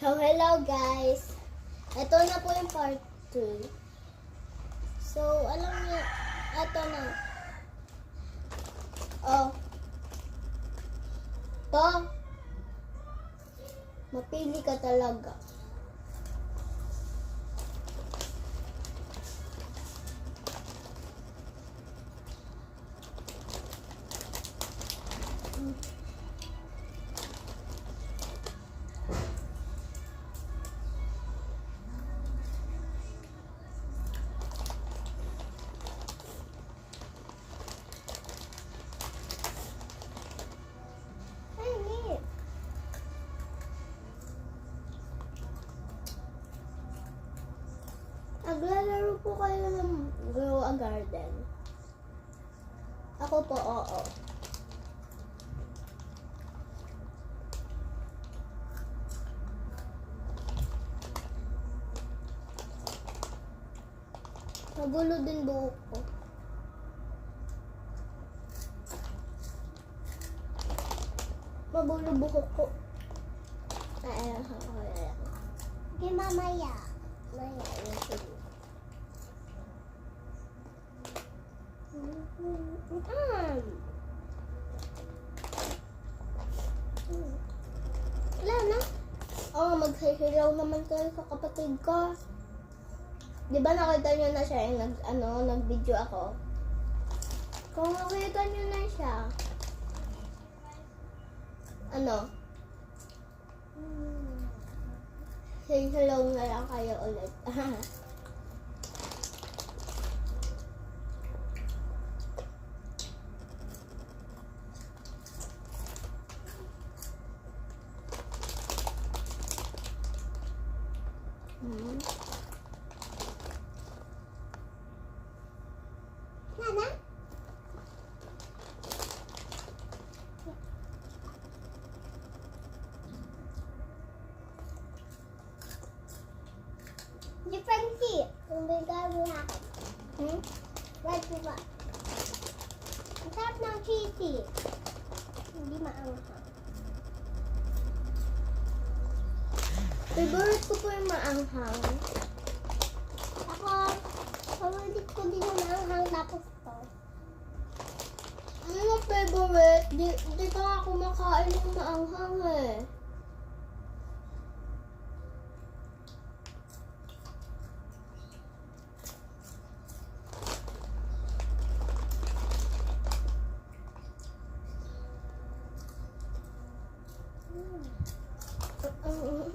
So, hello guys. Ito na po yung part 2. So, alam niyo, ito na. Oh. To. Mapili ka talaga. Naglalaro po kayo ng Grow a Garden. Ako po, oo. Nagulo din buhok ko. Magulo buhok ko. Ayan, ayan. Okay, mamaya. Maya, yun. Wala na. Oh, maghihilaw naman kayo sa kapatid ko. Di ba nakita nyo na siya yung nag-video ako? Kung nakita nyo na siya, say hello na lang kayo ulit. Nana? Frankie, kung may gawin ako. Right po ba? Ang sarap ng cheesy. Hindi maanghang. Favorite ko po yung maanghang. Ako, favorite ko din yung maanghang tapos to. Ano yung favorite? Di ka nga kumakain ng maanghang eh.